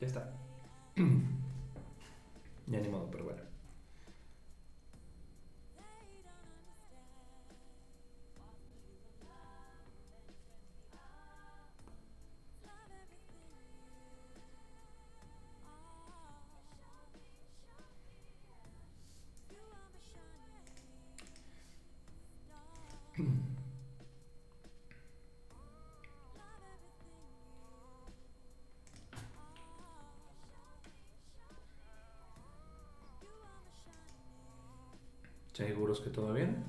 Ya está. Ya ni modo, pero bueno. ¿Seguros que todo bien?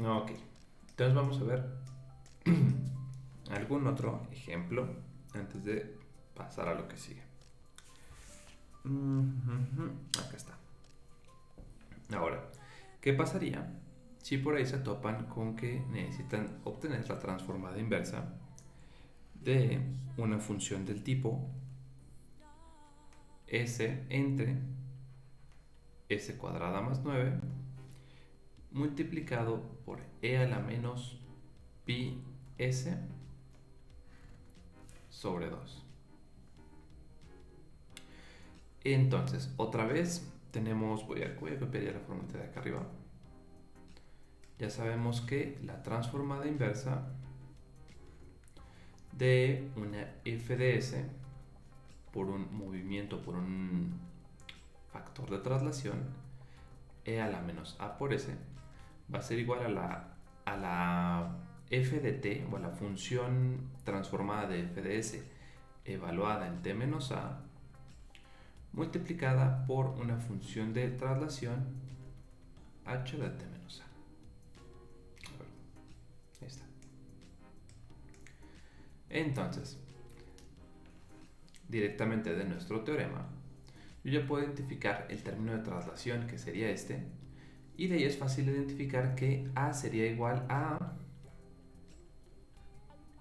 Ok. Entonces vamos a ver algún otro ejemplo antes de pasar a lo que sigue. Acá está. Ahora, ¿qué pasaría si por ahí se topan con que necesitan obtener la transformada inversa de una función del tipo s entre s cuadrada más 9 multiplicado por e a la menos pi s sobre 2? Entonces, otra vez tenemos, voy a copiar ya la fórmula de acá arriba. Ya sabemos que la transformada inversa de una f de s por un movimiento, por un factor de traslación, e a la menos a por s, va a ser igual a la f de t, o a la función transformada de f de s evaluada en t menos a, multiplicada por una función de traslación h de t menos a. A ver, ahí está. Entonces, directamente de nuestro teorema, yo ya puedo identificar el término de traslación, que sería este, y de ahí es fácil identificar que a sería igual a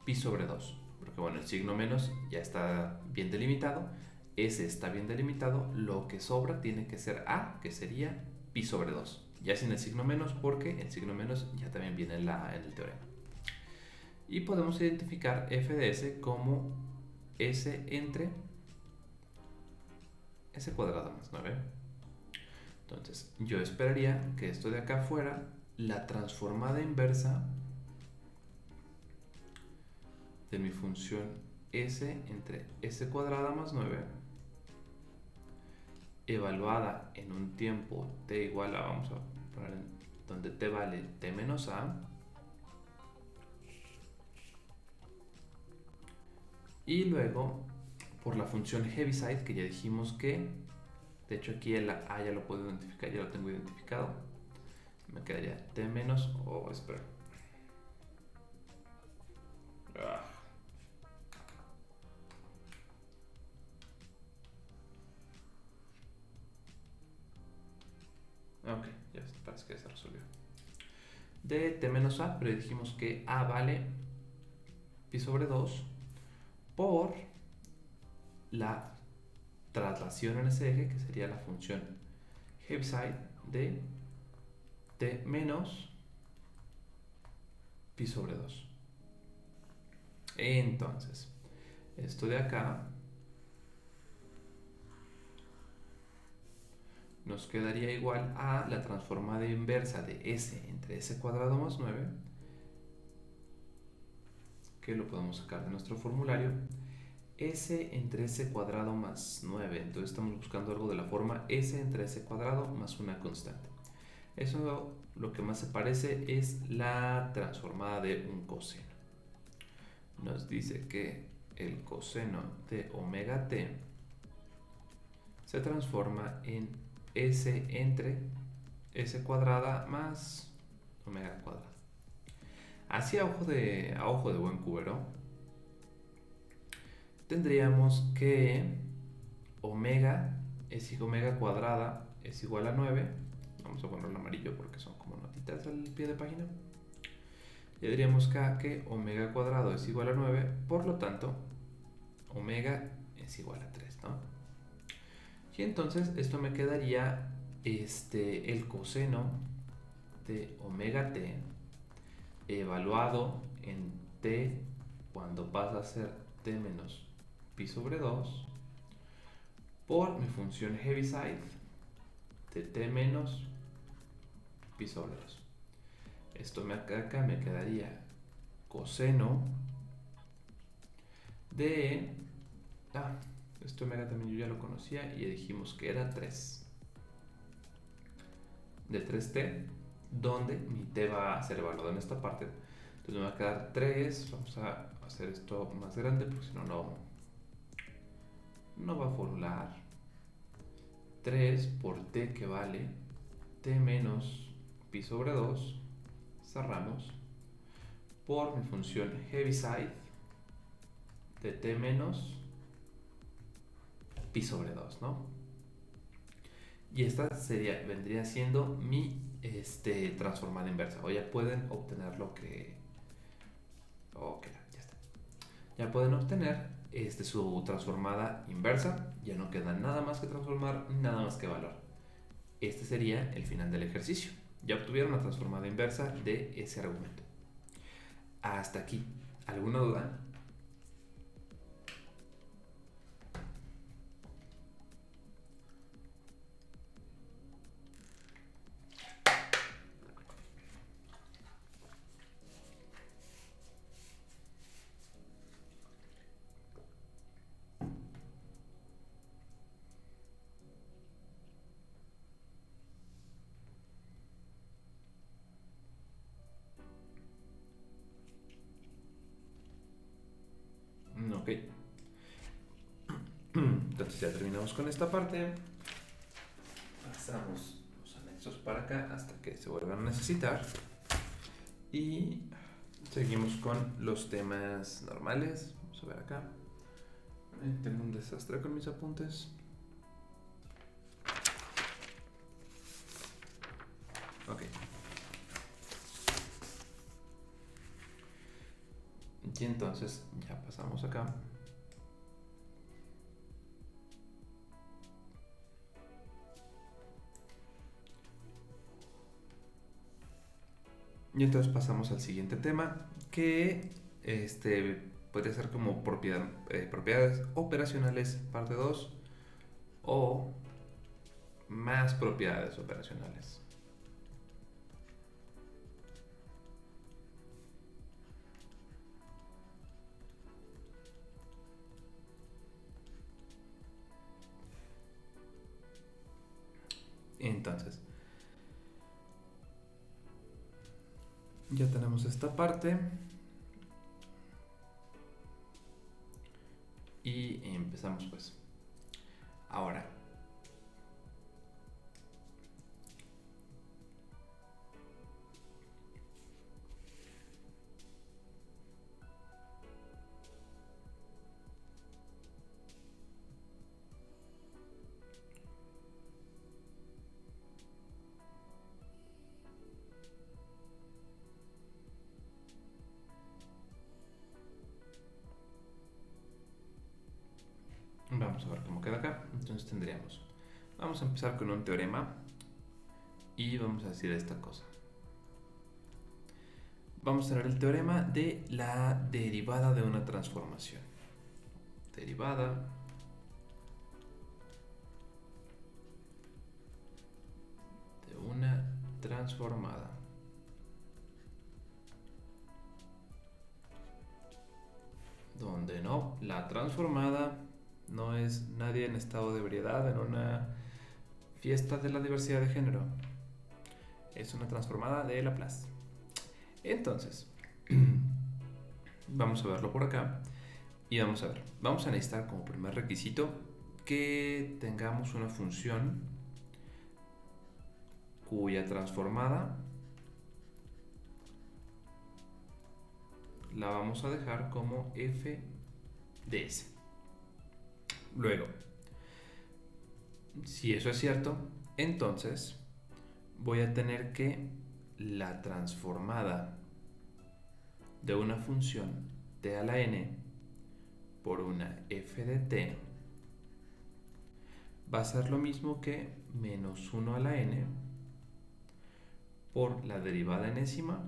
pi sobre 2, porque bueno, el signo menos ya está bien delimitado, s está bien delimitado, lo que sobra tiene que ser a, que sería pi sobre 2, ya sin el signo menos, porque el signo menos ya también viene en el teorema. Y podemos identificar f de s como s entre s cuadrado más 9. Entonces, yo esperaría que esto de acá fuera la transformada inversa de mi función s entre s cuadrada más 9 evaluada en un tiempo t igual a, vamos a poner donde t vale t menos a, y luego por la función Heaviside, que ya dijimos que, de hecho aquí el a ya lo puedo identificar, ya lo tengo identificado, me quedaría t menos, espera. Ok, ya parece que ya se resolvió. De t menos a, pero dijimos que a vale pi sobre 2 por la traslación en ese eje, que sería la función Heaviside de t menos pi sobre 2. Entonces, esto de acá nos quedaría igual a la transformada inversa de s entre s cuadrado más 9, que lo podemos sacar de nuestro formulario, s entre s cuadrado más 9. Entonces estamos buscando algo de la forma s entre s cuadrado más una constante. Eso lo que más se parece es la transformada de un coseno. Nos dice que el coseno de omega t se transforma en s entre s cuadrada más omega cuadrada. Así a ojo de buen cubero, tendríamos que omega cuadrada es igual a 9. Vamos a ponerlo amarillo porque son como notitas al pie de página. Y diríamos que omega cuadrado es igual a 9, por lo tanto, omega es igual a 3, ¿no? Y entonces esto me quedaría el coseno de omega t evaluado en t cuando pasa a ser t menos pi sobre 2 por mi función Heaviside de t menos pi sobre 2. Esto acá me quedaría coseno de... esto omega también yo ya lo conocía y ya dijimos que era 3. De 3t, donde mi t va a ser evaluado en esta parte. Entonces me va a quedar 3. Vamos a hacer esto más grande porque si no, no va a formular. 3 por t que vale t menos pi sobre 2, cerramos, por mi función Heaviside de t menos pi sobre 2, ¿no? Y esta vendría siendo mi transformada inversa. O ya pueden obtener lo que... Ok, ya está. Ya pueden obtener su transformada inversa. Ya no queda nada más que transformar, nada más que evaluar. Este sería el final del ejercicio. Ya obtuvieron la transformada inversa de ese argumento. Hasta aquí. ¿Alguna duda? Ok. Entonces ya terminamos con esta parte. Pasamos los anexos para acá hasta que se vuelvan a necesitar. Y seguimos con los temas normales. Vamos a ver acá. Tengo un desastre con mis apuntes. Ok. Y entonces ya pasamos acá. Y entonces pasamos al siguiente tema, que puede ser como propiedades operacionales parte 2 o más propiedades operacionales. Entonces, ya tenemos esta parte y empezamos pues. Ahora, vamos a ver cómo queda acá. Entonces tendríamos, vamos a empezar con un teorema y vamos a decir esta cosa. Vamos a ver el teorema de la derivada de una transformación. Derivada de una transformada. Donde no, la transformada no es nadie en estado de ebriedad en una fiesta de la diversidad de género. Es una transformada de Laplace. Entonces, vamos a verlo por acá. Y vamos a ver, vamos a necesitar como primer requisito que tengamos una función cuya transformada la vamos a dejar como f de s. Luego, si eso es cierto, entonces voy a tener que la transformada de una función t a la n por una f de t va a ser lo mismo que menos 1 a la n por la derivada enésima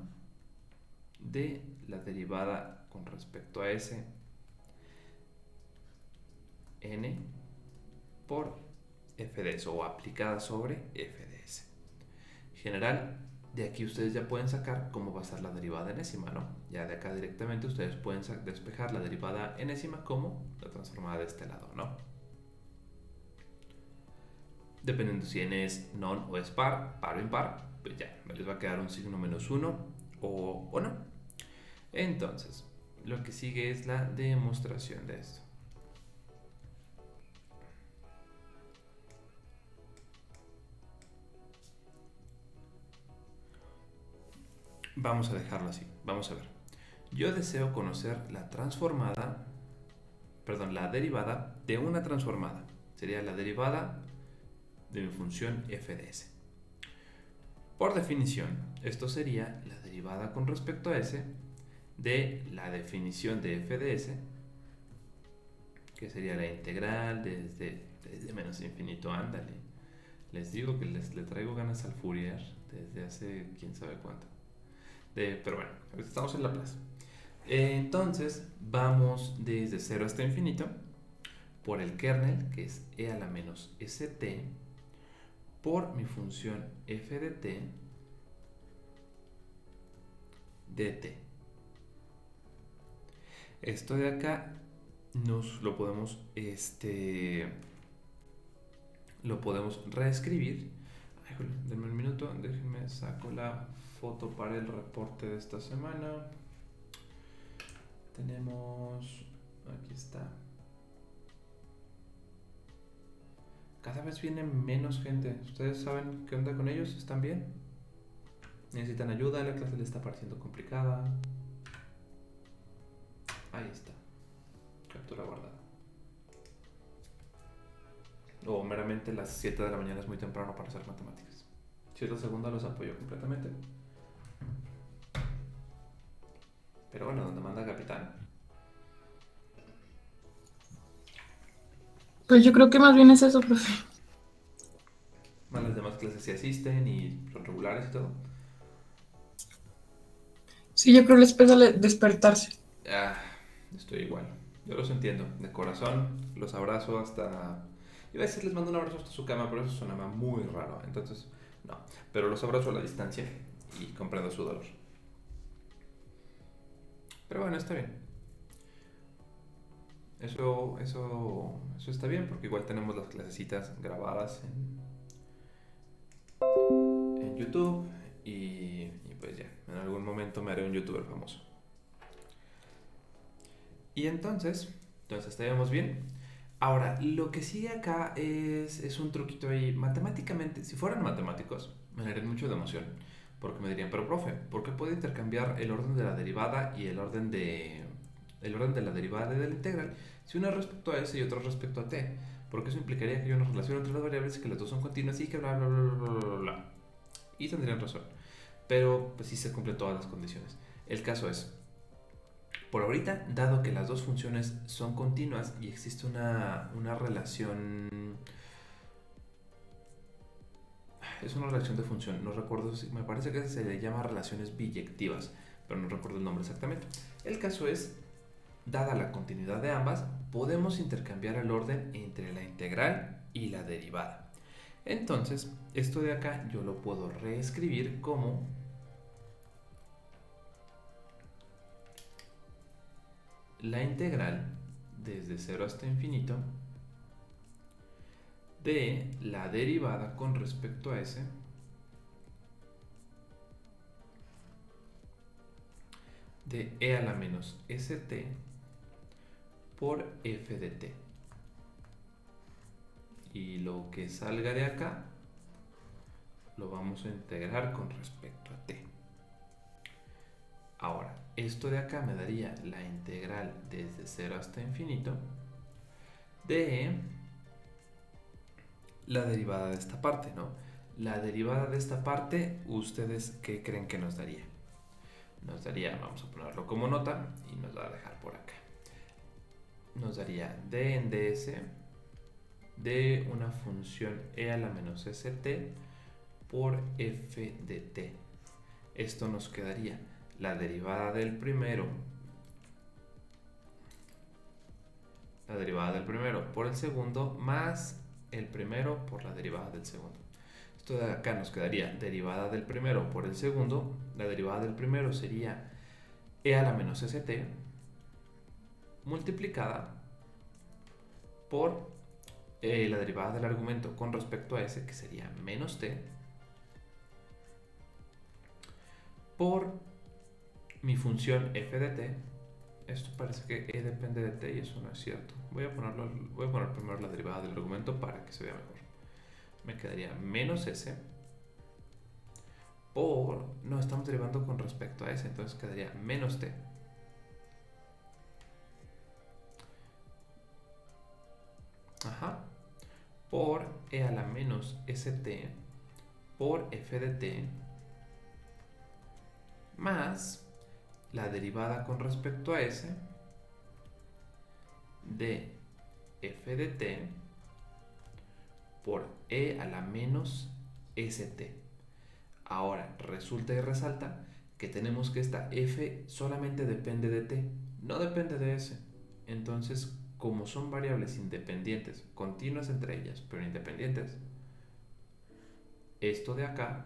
de la derivada con respecto a S n por f de S, o aplicada sobre f de S. En general, de aquí ustedes ya pueden sacar cómo va a ser la derivada enésima, ¿no? Ya de acá directamente ustedes pueden despejar la derivada enésima como la transformada de este lado, ¿no? Dependiendo si n es non o es par o impar, pues ya, les va a quedar un signo -1 o no. Entonces, lo que sigue es la demostración de esto. Vamos a dejarlo así, vamos a ver. Yo deseo conocer la derivada de una transformada. Sería la derivada de mi función f de S. Por definición, esto sería la derivada con respecto a S de la definición de f de S, que sería la integral desde menos infinito. Ándale, les digo que le traigo ganas al Fourier desde hace quién sabe cuánto. Pero bueno, ahorita estamos en Laplace. Entonces vamos desde 0 hasta infinito por el kernel, que es e a la menos st, por mi función f de t dt. Esto de acá nos lo podemos reescribir. Ay, jole, denme un minuto, déjenme saco la foto para el reporte de esta semana. Tenemos, aquí está. Cada vez viene menos gente. ¿Ustedes saben qué onda con ellos? ¿Están bien? ¿Necesitan ayuda? ¿La clase les está pareciendo complicada? Ahí está. Captura guardada. O meramente las 7 de la mañana es muy temprano para hacer matemáticas. Si es la segunda, los apoyo completamente. Pero bueno, donde manda capitán. Pues yo creo que más bien es eso, profe. Más las demás clases sí asisten y son regulares y todo. Sí, yo creo que les pesa despertarse. Ah, estoy igual. Yo los entiendo. De corazón, los abrazo hasta... Iba a decir les mando un abrazo hasta su cama, pero eso sonaba muy raro. Entonces, no. Pero los abrazo a la distancia y comprendo su dolor. Pero bueno, está bien. Eso está bien porque igual tenemos las clasecitas grabadas en YouTube y pues ya, en algún momento me haré un youtuber famoso. Y entonces estaríamos bien. Ahora, lo que sigue acá es un truquito ahí. Matemáticamente, si fueran matemáticos, me darían mucho de emoción. Porque me dirían, pero profe, ¿por qué puedo intercambiar el orden de la derivada y el orden de la derivada de la integral si uno es respecto a s y otro respecto a t? Porque eso implicaría que hay una relación entre las variables y que las dos son continuas y que bla bla bla bla bla bla. Y tendrían razón. Pero pues sí se cumplen todas las condiciones. El caso es, por ahorita, dado que las dos funciones son continuas y existe una relación... Es una relación de función, no recuerdo si... Me parece que se le llama relaciones biyectivas, pero no recuerdo el nombre exactamente. El caso es, dada la continuidad de ambas, podemos intercambiar el orden entre la integral y la derivada. Entonces, esto de acá yo lo puedo reescribir como la integral desde 0 hasta infinito de la derivada con respecto a s de e a la menos st por f de t. Y lo que salga de acá lo vamos a integrar con respecto a t. Ahora, esto de acá me daría la integral desde 0 hasta infinito de la derivada de esta parte, ¿no? La derivada de esta parte, ¿ustedes qué creen que nos daría? Nos daría, vamos a ponerlo como nota y nos va a dejar por acá. Nos daría d en ds de una función e a la menos st por f de t. Esto nos quedaría la derivada del primero la derivada del primero por el segundo más el primero por la derivada del segundo. Esto de acá nos quedaría derivada del primero por el segundo. La derivada del primero sería e a la menos st multiplicada por la derivada del argumento con respecto a s, que sería menos t, por mi función f de t. Esto parece que e depende de t y eso no es cierto. Voy a poner primero la derivada del argumento para que se vea mejor. Me quedaría menos s por... No, estamos derivando con respecto a s, entonces quedaría menos t. Ajá. Por e a la menos st por f de t más la derivada con respecto a s de f de t por e a la menos st. Ahora, resulta y resalta que tenemos que esta f solamente depende de t, no depende de s. Entonces, como son variables independientes, continuas entre ellas, pero independientes, esto de acá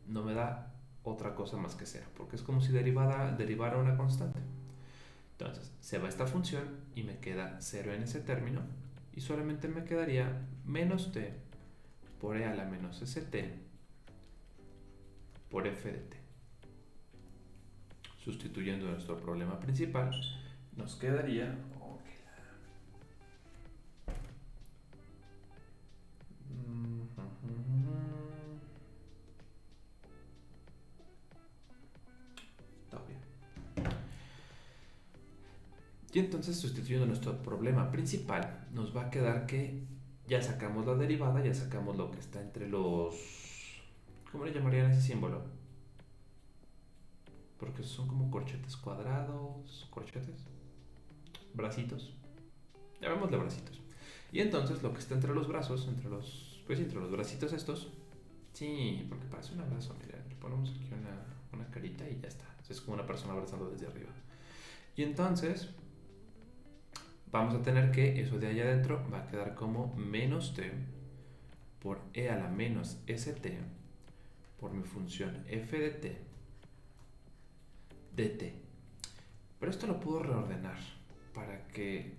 no me da otra cosa más que 0, porque es como si derivara una constante. Entonces, se va esta función y me queda 0 en ese término, y solamente me quedaría menos t por e a la menos st por f de t. Sustituyendo nuestro problema principal, nos quedaría... Y entonces, sustituyendo nuestro problema principal, nos va a quedar que ya sacamos la derivada, ya sacamos lo que está entre los... ¿Cómo le llamarían ese símbolo? Porque son como corchetes cuadrados, corchetes, bracitos. Llamémosle bracitos. Y entonces lo que está entre los brazos, entre los bracitos estos, sí, porque parece un abrazo, mira, le ponemos aquí una carita y ya está. Es como una persona abrazando desde arriba. Y entonces vamos a tener que eso de allá adentro va a quedar como menos t por e a la menos st por mi función f de t dt. Pero esto lo puedo reordenar para que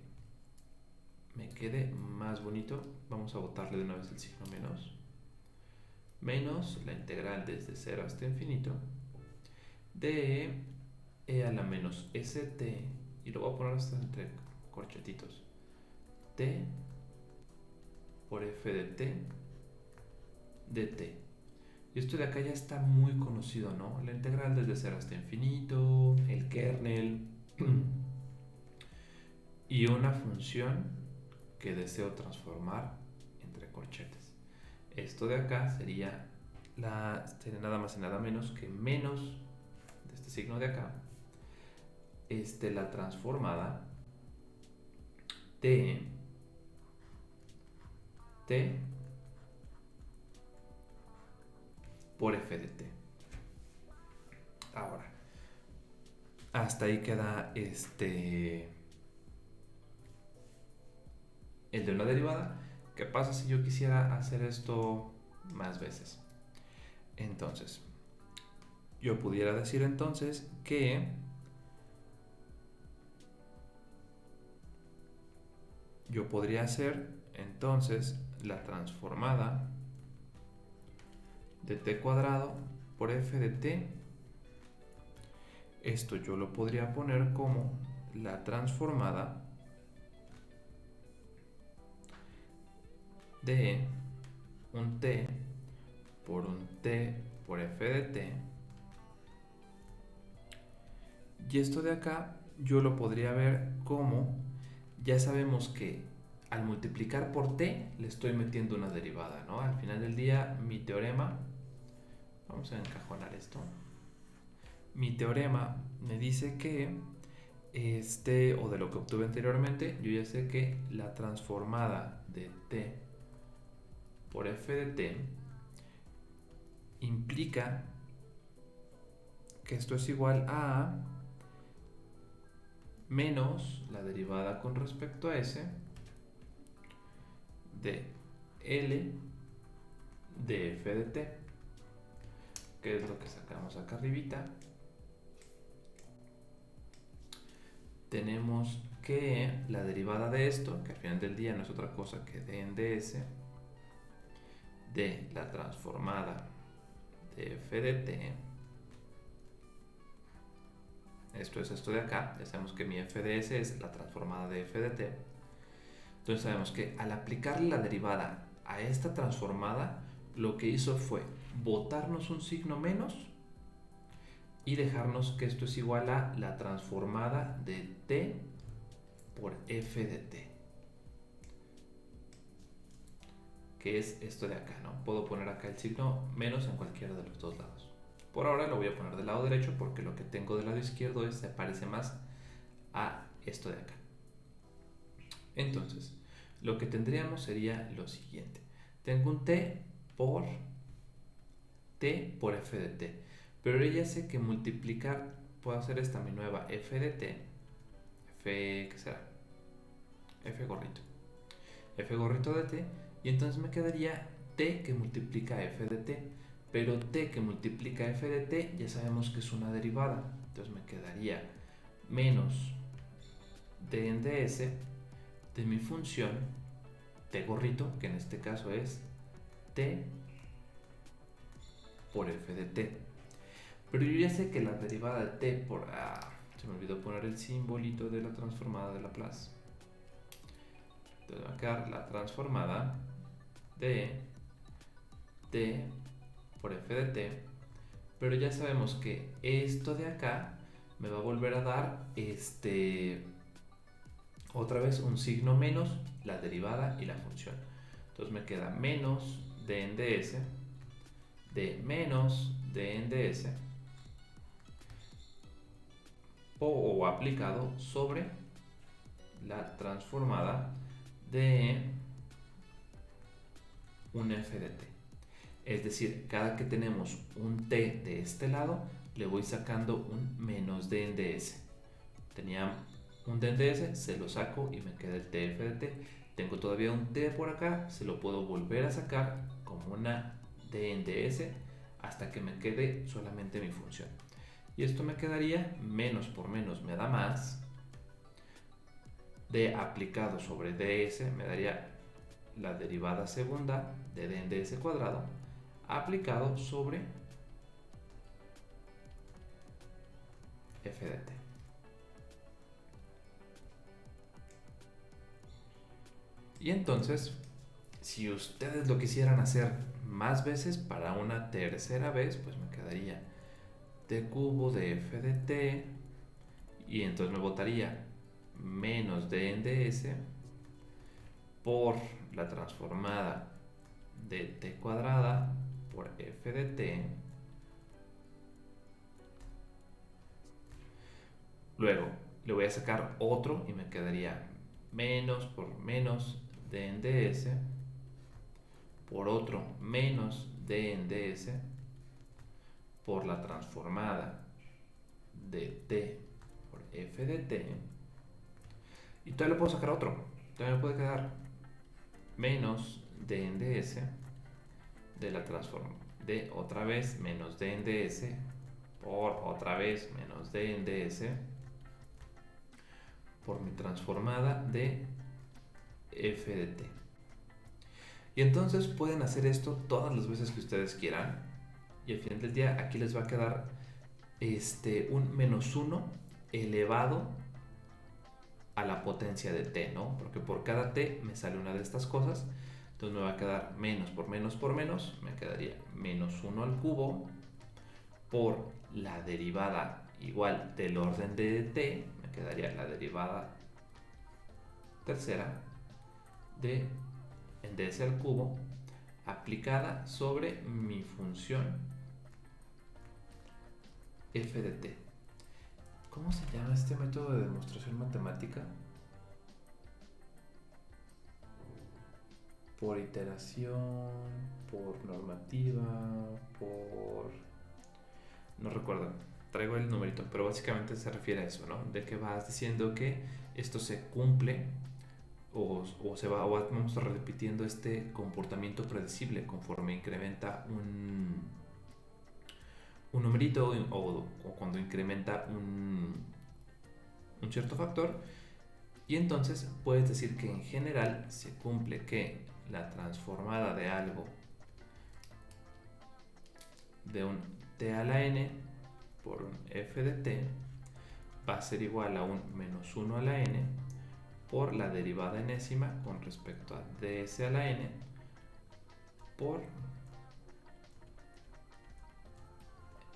me quede más bonito. Vamos a botarle de una vez el signo menos la integral desde 0 hasta infinito de e a la menos st, y lo voy a poner hasta entre corchetitos, t por f de t dt. Y esto de acá ya está muy conocido, ¿no? La integral desde 0 hasta infinito, el kernel y una función que deseo transformar entre corchetes. Esto de acá sería nada más y nada menos que menos de este signo de acá, la transformada de t por f de t. Ahora, hasta ahí queda el de una derivada. ¿Qué pasa si yo quisiera hacer esto más veces? Entonces, yo pudiera decir entonces que yo podría hacer entonces la transformada de t cuadrado por f de t. Esto yo lo podría poner como la transformada de un t por un t por f de t. Y esto de acá yo lo podría ver como, ya sabemos que al multiplicar por t le estoy metiendo una derivada, ¿no? Al final del día mi teorema, vamos a encajonar esto, mi teorema me dice que o de lo que obtuve anteriormente, yo ya sé que la transformada de t por f de t implica que esto es igual a menos la derivada con respecto a s de L de f de t, que es lo que sacamos acá arribita. Tenemos que la derivada de esto, que al final del día no es otra cosa que d en ds, de la transformada de f de t, esto es esto de acá, ya sabemos que mi f de s es la transformada de f de t, entonces sabemos que al aplicarle la derivada a esta transformada, lo que hizo fue botarnos un signo menos y dejarnos que esto es igual a la transformada de t por f de t, que es esto de acá, ¿no? Puedo poner acá el signo menos en cualquiera de los dos lados. Por ahora lo voy a poner del lado derecho porque lo que tengo del lado izquierdo se parece más a esto de acá. Entonces, lo que tendríamos sería lo siguiente. Tengo un t por f de t, pero ya sé que multiplicar, puedo hacer esta mi nueva f de t, ¿qué será? F gorrito de t, y entonces me quedaría t que multiplica f de t, pero t que multiplica f de t ya sabemos que es una derivada, entonces me quedaría menos d en ds de mi función t gorrito, que en este caso es t por f de t. Pero yo ya sé que la derivada de t por... se me olvidó poner el simbolito de la transformada de Laplace. Entonces va a quedar la transformada de t por f de t. Pero ya sabemos que esto de acá me va a volver a dar otra vez un signo menos, la derivada y la función. Entonces me queda menos d en ds de menos d en ds o aplicado sobre la transformada de un f de t. Es decir, cada que tenemos un t de este lado, le voy sacando un menos d en ds. Tenía un d en ds, se lo saco y me queda el tf de t. Tengo todavía un t por acá, se lo puedo volver a sacar como una d en ds hasta que me quede solamente mi función. Y esto me quedaría menos por menos me da más, d aplicado sobre ds me daría la derivada segunda de d en ds cuadrado aplicado sobre f de t. Y entonces, si ustedes lo quisieran hacer más veces para una tercera vez, pues me quedaría t cubo de f de t, y entonces me botaría menos d en ds por la transformada de t cuadrada por f de t. Luego le voy a sacar otro y me quedaría menos por menos d en ds por otro menos d en ds por la transformada de t por f de t, y todavía le puedo sacar otro, todavía me puede quedar menos d en ds de la transforma de otra vez menos d en ds por otra vez menos d en ds por mi transformada de f de t. Y entonces pueden hacer esto todas las veces que ustedes quieran, y al final del día aquí les va a quedar un menos 1 elevado a la potencia de t, ¿no? Porque por cada t me sale una de estas cosas, entonces me va a quedar menos por menos por menos, me quedaría menos 1 al cubo por la derivada igual del orden de t, me quedaría la derivada tercera de en ds al cubo aplicada sobre mi función f de t. ¿Cómo se llama este método de demostración matemática? Por iteración, por normativa, por... no recuerdo, traigo el numerito, pero básicamente se refiere a eso, ¿no? De que vas diciendo que esto se cumple vamos repitiendo este comportamiento predecible conforme incrementa un numerito o cuando incrementa un cierto factor. Y entonces puedes decir que en general se cumple que la transformada de algo de un t a la n por un f de t va a ser igual a un menos 1 a la n por la derivada enésima con respecto a ds a la n por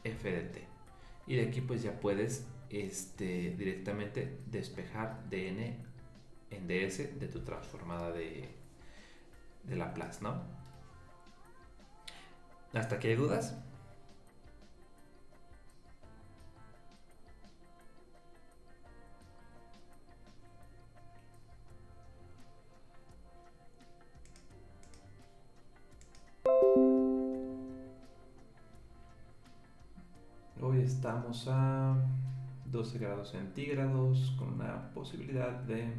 f de t. Y de aquí pues ya puedes directamente despejar dn en ds de tu transformada de Laplace, ¿no? ¿Hasta aquí hay dudas? Hoy estamos a 12 grados centígrados con una posibilidad de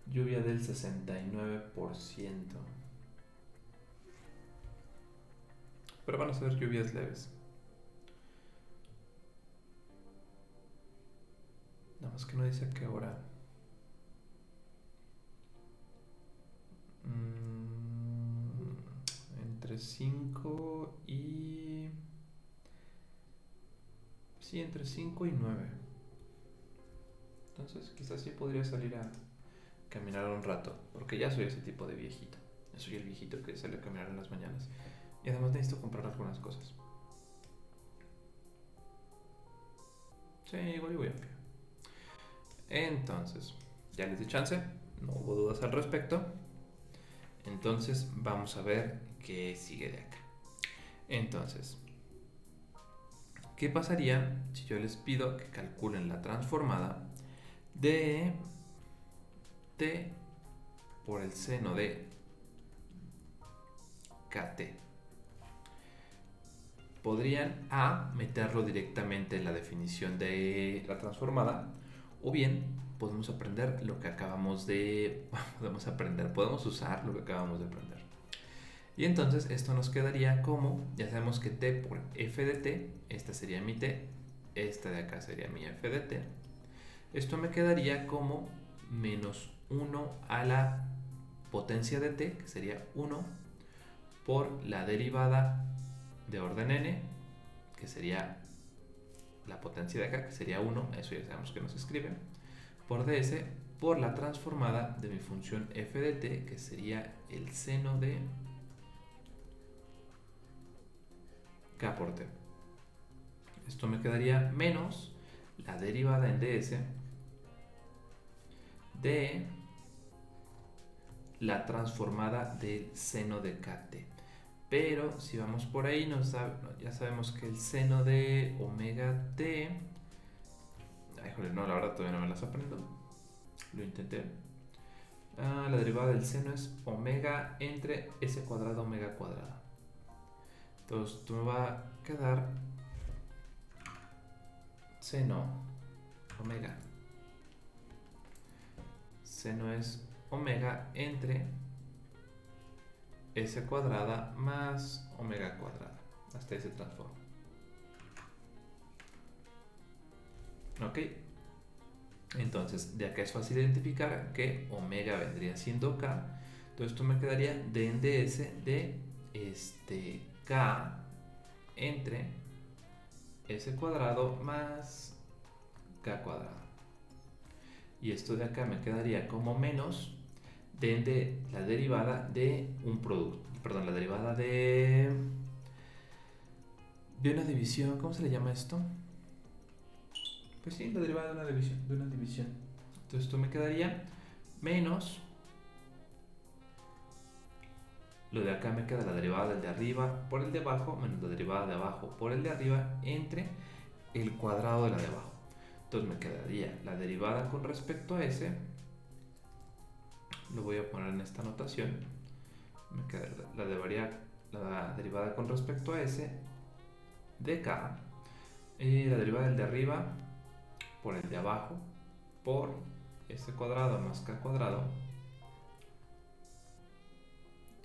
lluvia del 69%. Pero van a ser lluvias leves. Nada más que no dice a qué hora. Entre 5 y... Sí, entre 5 y 9. Entonces quizás sí podría salir a caminar un rato. Porque ya soy ese tipo de viejito. Yo soy el viejito que sale a caminar en las mañanas. Y además necesito comprar algunas cosas. Sí, igual yo voy a pie. Entonces, ya les di chance. No hubo dudas al respecto. Entonces vamos a ver qué sigue de acá. Entonces, ¿qué pasaría si yo les pido que calculen la transformada de t por el seno de kt? Podrían meterlo directamente en la definición de la transformada, o bien podemos aprender lo que acabamos de podemos usar lo que acabamos de aprender. Y entonces esto nos quedaría como, ya sabemos que t por f de t, esta sería mi t, esta de acá sería mi f de t. Esto me quedaría como menos 1 a la potencia de t, que sería 1, por la derivada de orden n, que sería la potencia de acá, que sería 1, eso ya sabemos que nos escribe, por ds, por la transformada de mi función f de t, que sería el seno de k por t. Esto me quedaría menos la derivada en ds de la transformada del seno de kt. Pero si vamos por ahí, ya sabemos que el seno de omega t... Ay, joder, no, la verdad todavía no me las aprendo. Lo intenté. La derivada del seno es omega entre s cuadrado omega cuadrado. Entonces, esto me va a quedar seno omega. Seno es omega entre s cuadrada más omega cuadrada. Hasta ahí se transforma. Ok. Entonces, de acá es fácil identificar que omega vendría siendo k. Entonces, esto me quedaría d en ds de k entre s cuadrado más k cuadrado. Y esto de acá me quedaría como menos de la derivada de un producto, perdón, la derivada de una división. ¿Cómo se le llama esto? Pues sí, la derivada de una división. Entonces esto me quedaría menos, lo de acá me queda la derivada del de arriba por el de abajo, menos la derivada de abajo por el de arriba, entre el cuadrado de la de abajo. Entonces me quedaría la derivada con respecto a s, lo voy a poner en esta notación, me queda la derivada con respecto a s de k, y la derivada del de arriba por el de abajo por S cuadrado más K cuadrado.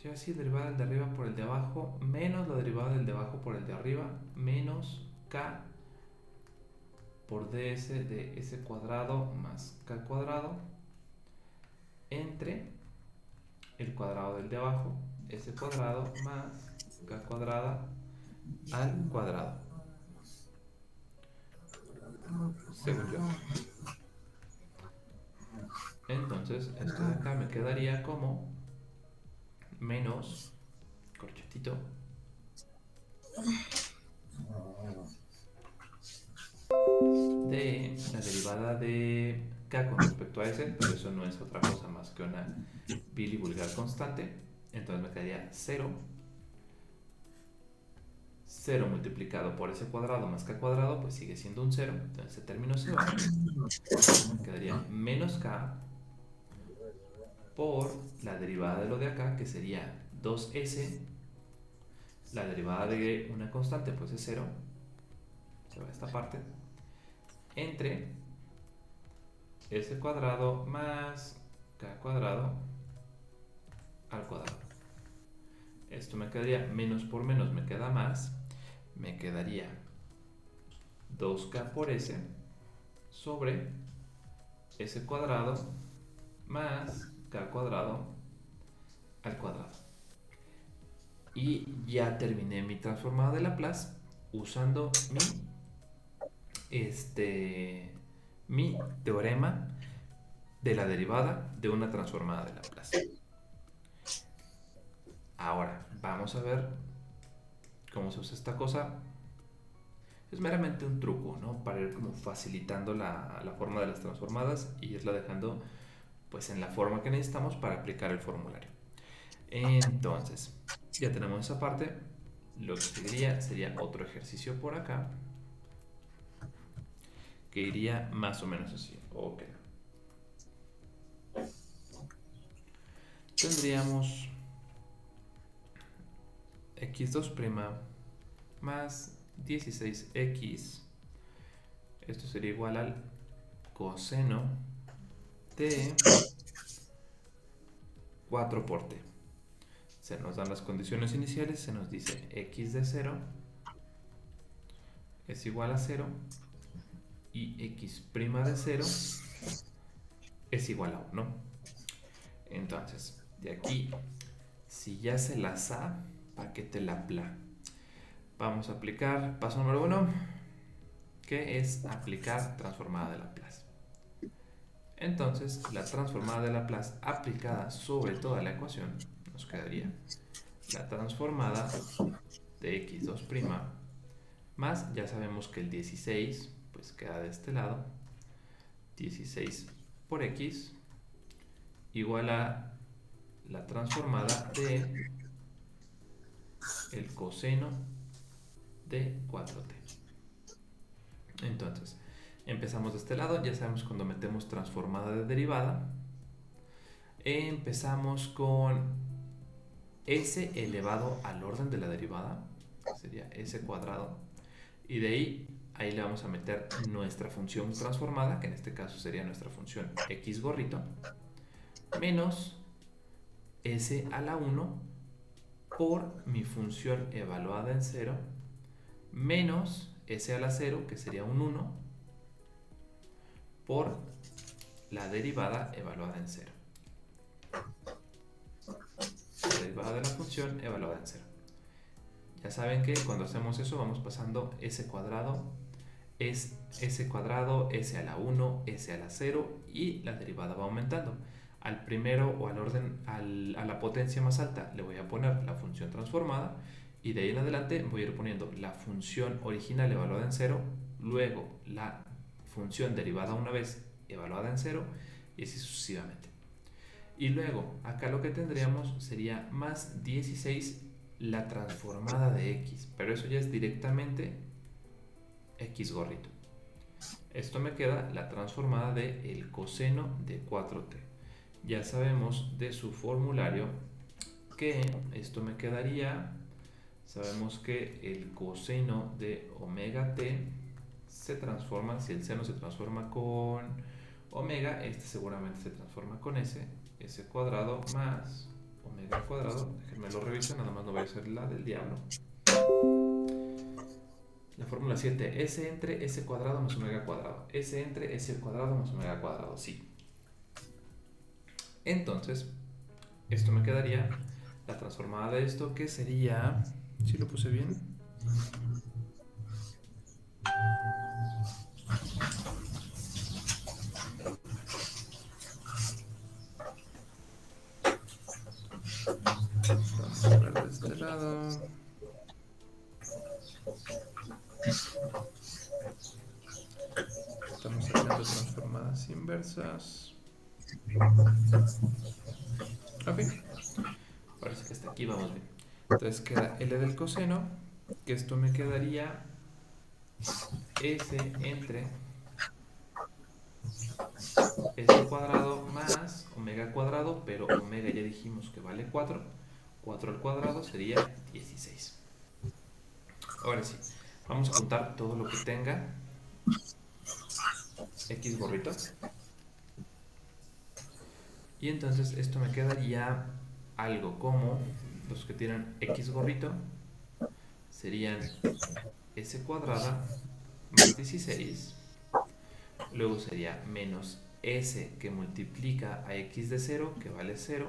Ya si derivada del de arriba por el de abajo menos la derivada del de abajo por el de arriba menos K por ds de S cuadrado más K cuadrado entre el cuadrado del de abajo, S cuadrado más K cuadrada al cuadrado, según yo. Entonces esto de acá me quedaría como menos corchetito de la derivada de K con respecto a S, pero eso no es otra cosa más que una vil y vulgar constante. Entonces me quedaría 0 multiplicado por S cuadrado más K cuadrado, pues sigue siendo un 0, entonces ese término se va. Me quedaría menos K por la derivada de lo de acá, que sería 2S. La derivada de una constante pues es 0, se va esta parte, entre S cuadrado más K cuadrado al cuadrado. Esto me quedaría menos por menos, me queda más. Me quedaría 2K por S sobre S cuadrado más K cuadrado al cuadrado. Y ya terminé mi transformada de Laplace usando mi teorema de la derivada de una transformada de Laplace. Ahora, vamos a ver cómo se usa esta cosa. Es meramente un truco, ¿no? Para ir como facilitando la forma de las transformadas y irla dejando pues en la forma que necesitamos para aplicar el formulario. Entonces, ya tenemos esa parte. Lo que seguiría sería otro ejercicio por acá, que iría más o menos así. Ok. Tendríamos x2' más 16x. Esto sería igual al coseno de 4 por t. Se nos dan las condiciones iniciales, se nos dice x de 0 es igual a 0 y x' de 0 es igual a 1. Entonces, de aquí, si ya se las ha, ¿para qué te la pla? Vamos a aplicar paso número 1, que es aplicar transformada de Laplace. Entonces, la transformada de Laplace aplicada sobre toda la ecuación nos quedaría la transformada de x2' más, ya sabemos que el 16 pues queda de este lado, 16 por x igual a la transformada de el coseno de 4t. Entonces, empezamos de este lado, ya sabemos cuando metemos transformada de derivada, empezamos con s elevado al orden de la derivada, sería s cuadrado, y de ahí le vamos a meter nuestra función transformada, que en este caso sería nuestra función x gorrito, menos s a la 1 por mi función evaluada en 0, menos s a la 0, que sería un 1, por la derivada evaluada en 0. La derivada de la función evaluada en 0. Ya saben que cuando hacemos eso vamos pasando s cuadrado, es s cuadrado, s a la 1, s a la 0 y la derivada va aumentando. Al primero o al orden, a la potencia más alta le voy a poner la función transformada y de ahí en adelante voy a ir poniendo la función original evaluada en 0, luego la función derivada una vez evaluada en 0 y así sucesivamente. Y luego acá lo que tendríamos sería más 16 la transformada de x, pero eso ya es directamente x gorrito. Esto me queda la transformada de el coseno de 4t. Ya sabemos de su formulario que esto me quedaría, sabemos que el coseno de omega t se transforma, si el seno se transforma con Omega, este seguramente se transforma con S cuadrado más omega al cuadrado. Déjenme lo reviso, nada más no voy a hacer la del diablo. La fórmula 7, S entre S cuadrado más omega cuadrado. S entre S cuadrado más omega cuadrado, sí. Entonces, esto me quedaría la transformada de esto, que sería, si lo puse bien, vamos a ver de este lado. Estamos haciendo transformadas inversas. Ok, parece que hasta aquí vamos bien. Entonces queda L del coseno, que esto me quedaría S entre S cuadrado más omega cuadrado, pero omega ya dijimos que vale 4. 4 al cuadrado sería 16. Ahora sí, vamos a juntar todo lo que tenga X gorrito. Y entonces esto me quedaría algo como, los que tienen X gorrito serían S cuadrada más 16. Luego sería menos S que multiplica a X de 0, que vale 0.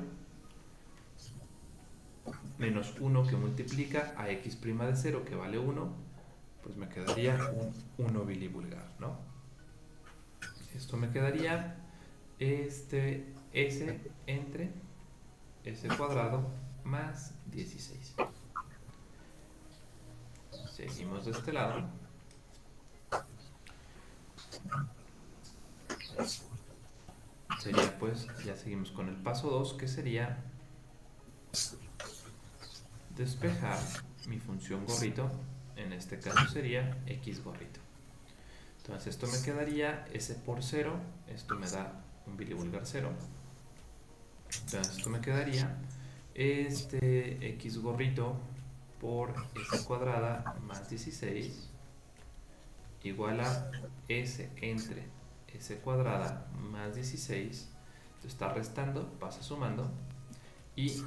Menos 1 que multiplica a X' de 0, que vale 1. Pues me quedaría un 1 bilivulgar, ¿no? Esto me quedaría S entre S cuadrado más 16. Seguimos de este lado. Sería pues, ya seguimos con el paso 2, que sería despejar mi función gorrito. En este caso sería X gorrito. Entonces esto me quedaría S por 0. Esto me da un bilivulgar 0. Entonces esto me quedaría X gorrito por S cuadrada más 16 igual a S entre S cuadrada más 16. Esto está restando, pasa sumando, y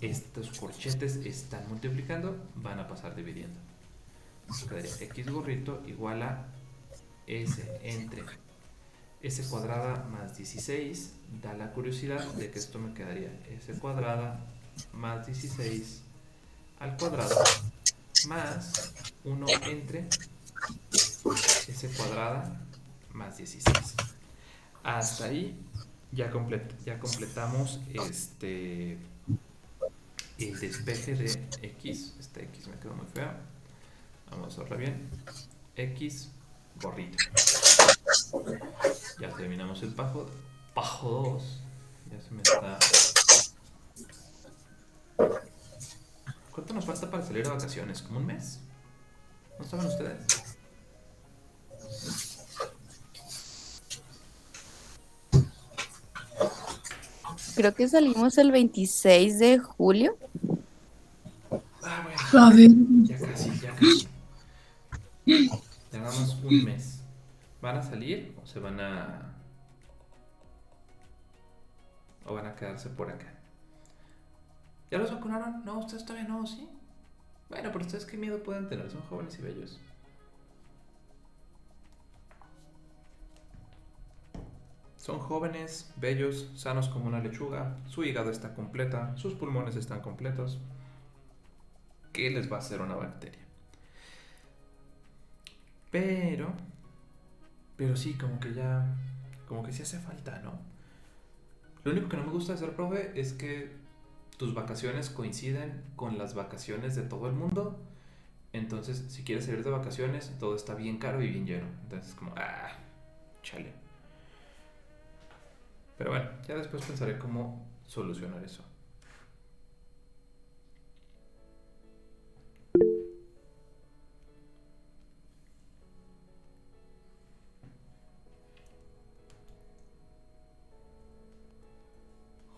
estos corchetes están multiplicando, van a pasar dividiendo. Entonces quedaría X gorrito igual a S entre S cuadrada más 16. Da la curiosidad de que esto me quedaría S cuadrada más 16 al cuadrado más 1 entre S cuadrada más 16. Hasta ahí ya completamos el despeje de X. Esta X me quedó muy fea. Vamos a hacerla bien. X gorrito. Ya terminamos el pajo 2. Ya se me está... ¿Cuánto nos falta para salir de vacaciones? ¿Como un mes? ¿No saben ustedes? Creo que salimos el 26 de julio. Ah, bueno. A ver, Ya casi, ya casi. Ya nada más un mes. ¿Van a salir o se van a... o van a quedarse por acá? ¿Ya los vacunaron? No, ustedes todavía no, ¿sí? Bueno, pero ustedes qué miedo pueden tener, son jóvenes y bellos. Son jóvenes, bellos, sanos como una lechuga, su hígado está completa, sus pulmones están completos. ¿Qué les va a hacer una bacteria? Pero sí, como que sí hace falta, ¿no? Lo único que no me gusta de ser profe es que tus vacaciones coinciden con las vacaciones de todo el mundo. Entonces, si quieres salir de vacaciones, todo está bien caro y bien lleno. Entonces, como, chale. Pero bueno, ya después pensaré cómo solucionar eso.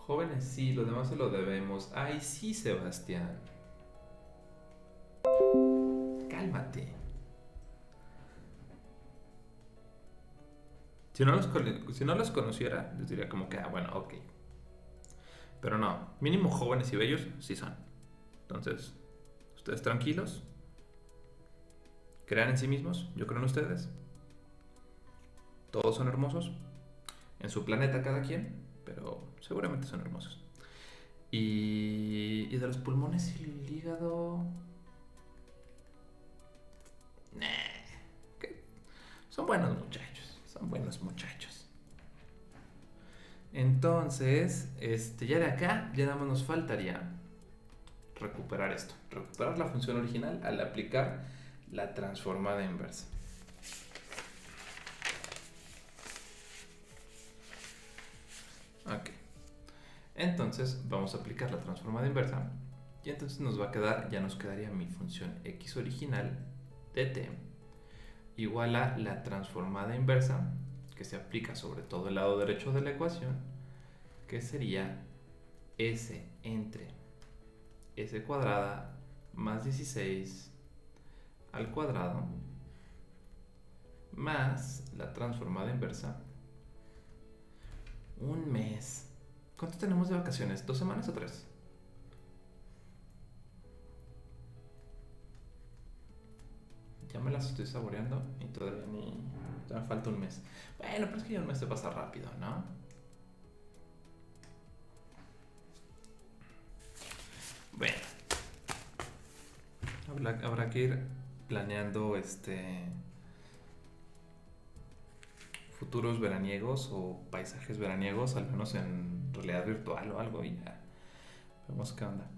Jóvenes, sí, lo demás se lo debemos. Ay, sí, Sebastián. Cálmate. Si no los conociera, les diría como que, bueno, ok. Pero no, mínimo jóvenes y bellos sí son. Entonces, ustedes tranquilos. Crean en sí mismos, yo creo en ustedes. Todos son hermosos. En su planeta cada quien, pero seguramente son hermosos. Y de los pulmones y el hígado... Que son buenos muchachos. Son buenos muchachos. Entonces, ya de acá, ya nada más nos faltaría recuperar esto. Recuperar la función original al aplicar la transformada inversa. Ok. Entonces vamos a aplicar la transformada inversa. Y entonces nos va a quedar, ya nos quedaría mi función x original de t igual a la transformada inversa que se aplica sobre todo el lado derecho de la ecuación, que sería s entre s cuadrada más 16 al cuadrado más la transformada inversa un mes. ¿Cuánto tenemos de vacaciones? ¿2 semanas o 3? Ya me las estoy saboreando y todavía me falta un mes. Bueno, pero es que ya un mes se pasa rápido, ¿no? Bueno, habrá que ir planeando futuros veraniegos o paisajes veraniegos, al menos en realidad virtual o algo, y ya vemos qué onda.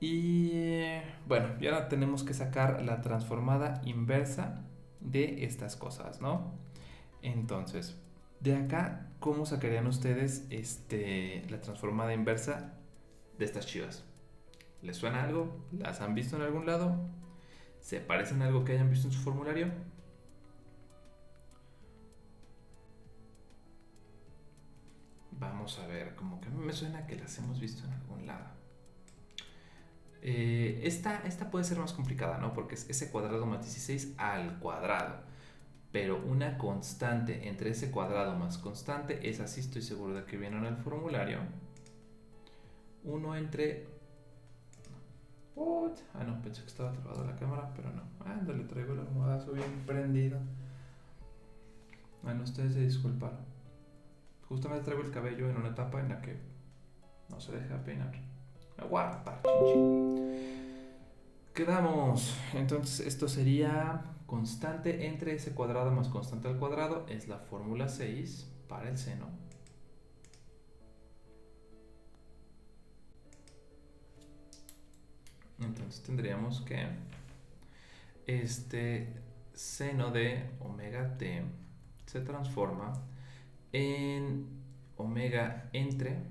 Y bueno, ya tenemos que sacar la transformada inversa de estas cosas, ¿no? Entonces, de acá, ¿cómo sacarían ustedes la transformada inversa de estas chivas? ¿Les suena algo? ¿Las han visto en algún lado? ¿Se parecen a algo que hayan visto en su formulario? Vamos a ver, como que a mí me suena que las hemos visto en algún lado. Esta puede ser más complicada, ¿no? Porque es s cuadrado más 16 al cuadrado. Pero una constante entre s cuadrado más constante, esa sí estoy seguro de que viene en el formulario. 1 entre... What? Ah, no, pensé que estaba trabada la cámara, pero no. Ándale, traigo el almohadazo bien prendido. Bueno, ustedes se disculpan. Justamente traigo el cabello en una etapa en la que no se deja peinar. Me guarda, chinchín. Quedamos. Entonces, esto sería constante entre s cuadrado más constante al cuadrado. Es la fórmula 6 para el seno. Entonces tendríamos que seno de omega t se transforma en omega entre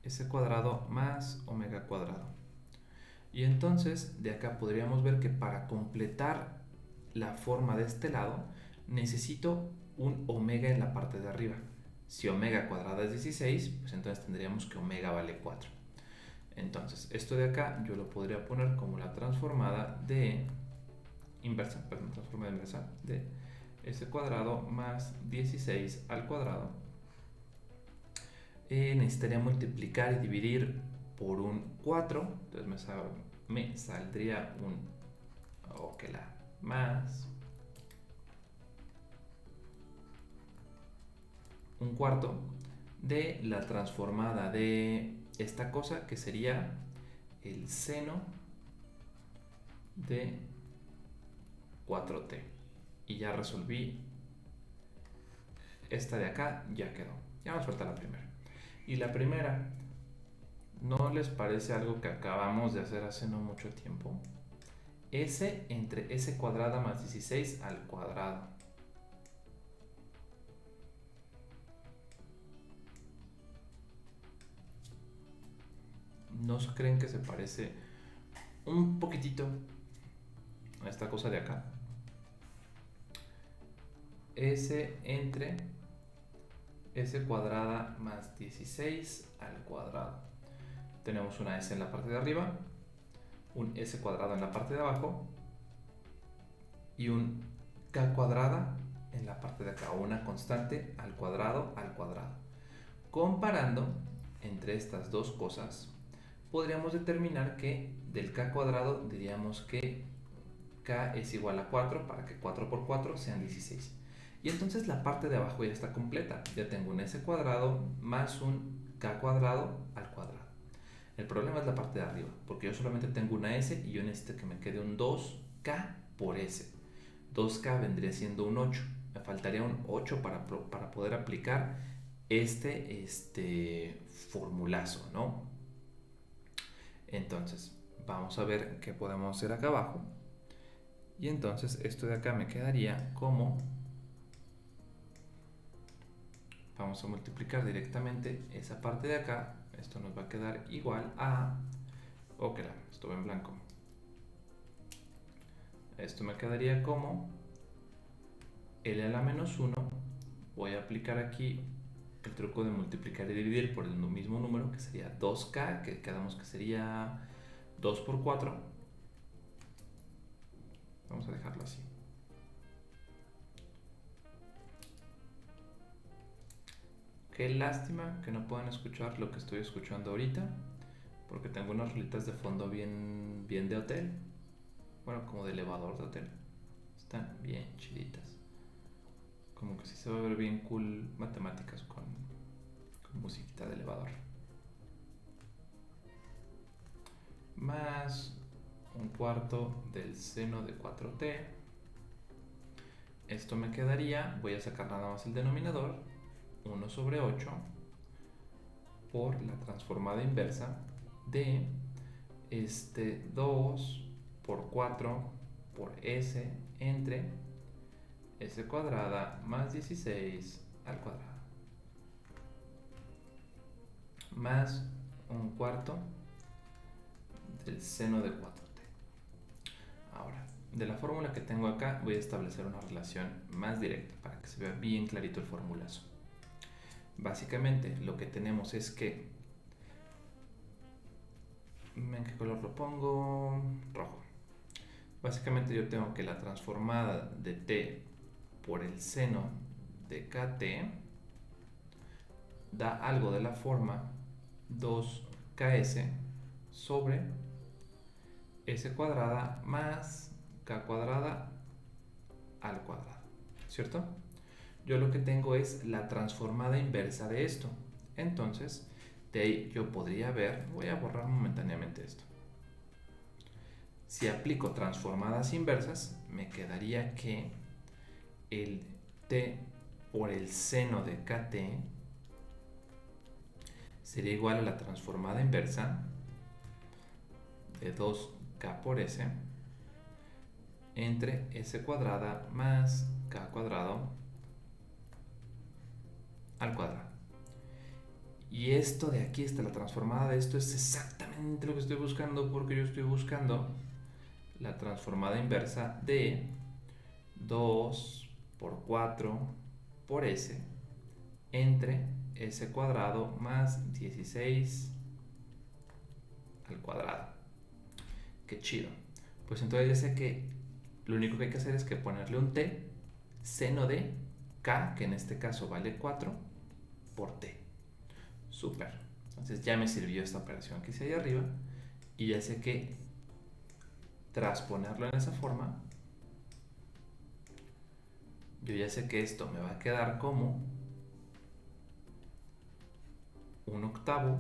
s cuadrado más omega cuadrado. Y entonces de acá podríamos ver que para completar la forma de este lado necesito un omega en la parte de arriba. Si omega cuadrada es 16, pues entonces tendríamos que omega vale 4. Entonces esto de acá yo lo podría poner como la transformada de inversa, perdón, transformada inversa de s cuadrado más 16 al cuadrado. Necesitaría multiplicar y dividir por un 4, entonces me saldría un más un cuarto de la transformada de esta cosa, que sería el seno de 4t. Y ya resolví esta de acá, ya quedó. Ya nos falta la primera. Y la primera, ¿no les parece algo que acabamos de hacer hace no mucho tiempo? S entre s cuadrada más 16 al cuadrado. ¿No creen que se parece un poquitito a esta cosa de acá? S entre s cuadrada más 16 al cuadrado. Tenemos una s en la parte de arriba, un s cuadrado en la parte de abajo y un k cuadrada en la parte de acá, o una constante al cuadrado. Comparando entre estas dos cosas, podríamos determinar que del k cuadrado diríamos que k es igual a 4 para que 4 por 4 sean 16. Y entonces la parte de abajo ya está completa. Ya tengo un s cuadrado más un k cuadrado al cuadrado. El problema es la parte de arriba, porque yo solamente tengo una s y yo necesito que me quede un 2k por s. 2k vendría siendo un 8. Me faltaría un 8 para poder aplicar este formulazo, ¿no? Entonces, vamos a ver qué podemos hacer acá abajo. Y entonces esto de acá me quedaría como... Vamos a multiplicar directamente esa parte de acá. Esto nos va a quedar igual a... Ok, esto va en blanco. Esto me quedaría como L a la menos 1. Voy a aplicar aquí el truco de multiplicar y dividir por el mismo número, que sería 2k, que quedamos que sería 2 por 4. Vamos a dejarlo así. Qué lástima que no puedan escuchar lo que estoy escuchando ahorita, porque tengo unas rolitas de fondo bien de hotel. Bueno, como de elevador de hotel. Están bien chiditas. Como que sí se va a ver bien cool matemáticas con musiquita de elevador. Más un cuarto del seno de 4t. Esto me quedaría, voy a sacar nada más el denominador, 1 sobre 8 por la transformada inversa de 2 por 4 por s entre s cuadrada más 16 al cuadrado, más un cuarto del seno de 4t. Ahora, de la fórmula que tengo acá voy a establecer una relación más directa para que se vea bien clarito el formulazo. Básicamente lo que tenemos es que... ¿En qué color lo pongo? Rojo. Básicamente yo tengo que la transformada de t por el seno de kt da algo de la forma 2ks sobre s cuadrada más k cuadrada al cuadrado, ¿cierto? Yo lo que tengo es la transformada inversa de esto. Entonces, de ahí yo podría ver, voy a borrar momentáneamente esto. Si aplico transformadas inversas, me quedaría que el t por el seno de kt sería igual a la transformada inversa de 2k por s entre s cuadrada más k cuadrado al cuadrado. Y esto de aquí, la transformada de esto, es exactamente lo que estoy buscando, porque yo estoy buscando la transformada inversa de 2 por 4 por s entre s cuadrado más 16 al cuadrado. Qué chido. Pues entonces ya sé que lo único que hay que hacer es que ponerle un t seno de k, que en este caso vale 4 por t. Súper. Entonces ya me sirvió esta operación que hice ahí arriba y ya sé que tras ponerlo en esa forma, yo ya sé que esto me va a quedar como 1/8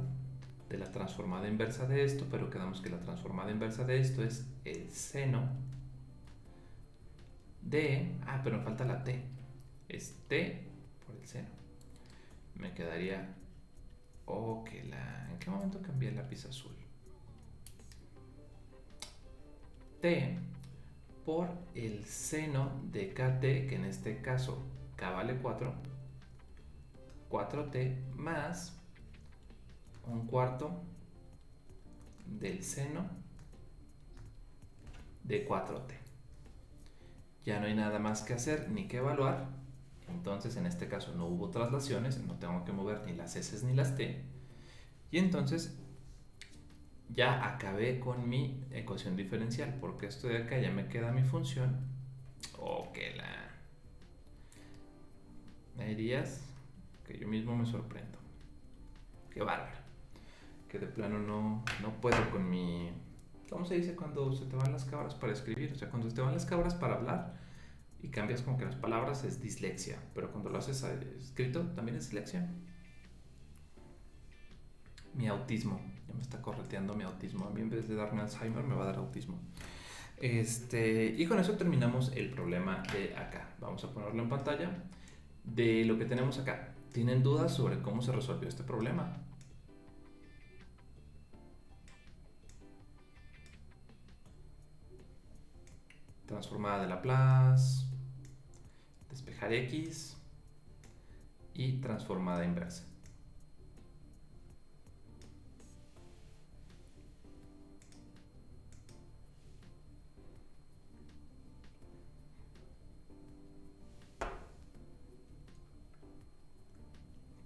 de la transformada inversa de esto, pero quedamos que la transformada inversa de esto es el seno de... pero me falta la t. Es t por el seno. Me quedaría... ¿En qué momento cambié el lápiz azul? T por el seno de kt, que en este caso k vale 4, 4t más 1/4 del seno de 4t. Ya no hay nada más que hacer ni que evaluar. Entonces en este caso no hubo traslaciones, no tengo que mover ni las s ni las t. Y entonces ya acabé con mi ecuación diferencial, porque esto de acá ya me queda mi función. Me dirías que yo mismo me sorprendo. Qué bárbaro. Que de plano no puedo con mi... ¿Cómo se dice cuando se te van las cabras para escribir? O sea, cuando se te van las cabras para hablar y cambias como que las palabras es dislexia. Pero cuando lo haces escrito también es dislexia. Mi autismo. Ya me está correteando mi autismo. A mí en vez de darme Alzheimer me va a dar autismo. Y con eso terminamos el problema de acá. Vamos a ponerlo en pantalla. De lo que tenemos acá. ¿Tienen dudas sobre cómo se resolvió este problema? Transformada de Laplace, despejar X y transformada inversa.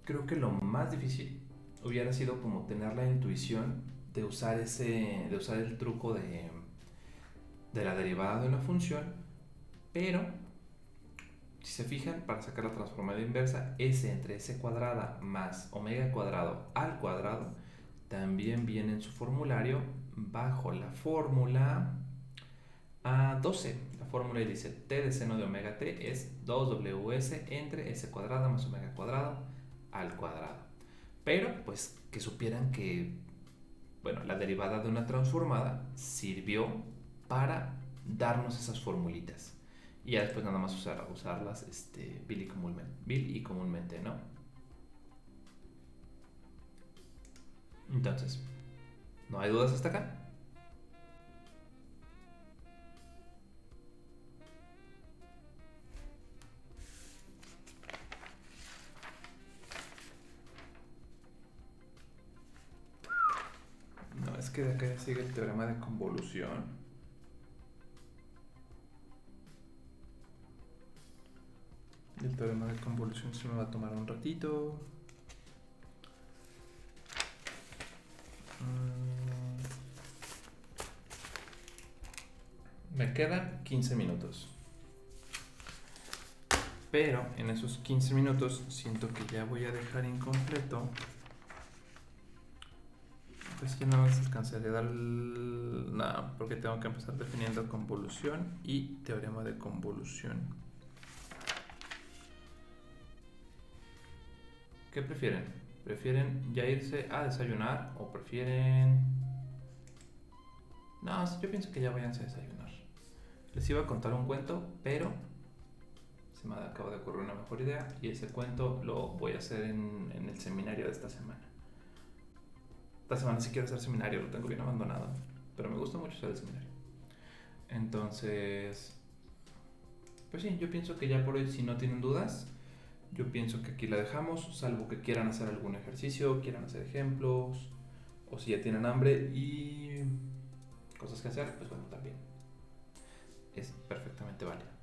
Creo que lo más difícil hubiera sido como tener la intuición de usar el truco de la derivada de una función, pero si se fijan, para sacar la transformada inversa, s entre s cuadrada más omega cuadrado al cuadrado también viene en su formulario bajo la fórmula A12. La fórmula dice t de seno de omega t es 2ws entre s cuadrada más omega cuadrado al cuadrado. Pero pues que supieran que, bueno, la derivada de una transformada sirvió para darnos esas formulitas. Y ya después nada más usarlas Bill y comúnmente, ¿no? Entonces, ¿no hay dudas hasta acá? No, es que de acá ya sigue el teorema de convolución. El teorema de convolución se me va a tomar un ratito. Me quedan 15 minutos. Pero en esos 15 minutos siento que ya voy a dejar incompleto. Pues ya no más alcanzaré a dar... Nada, porque tengo que empezar definiendo convolución y teorema de convolución. ¿Qué prefieren? ¿Prefieren ya irse a desayunar o prefieren...? No, yo pienso que ya váyanse a desayunar. Les iba a contar un cuento, pero se me acaba de ocurrir una mejor idea y ese cuento lo voy a hacer en el seminario de esta semana. Esta semana sí quiero hacer seminario, lo tengo bien abandonado, pero me gusta mucho hacer el seminario. Entonces, pues sí, yo pienso que ya por hoy, si no tienen dudas, yo pienso que aquí la dejamos, salvo que quieran hacer algún ejercicio, quieran hacer ejemplos, o si ya tienen hambre y cosas que hacer, pues bueno, también es perfectamente válido.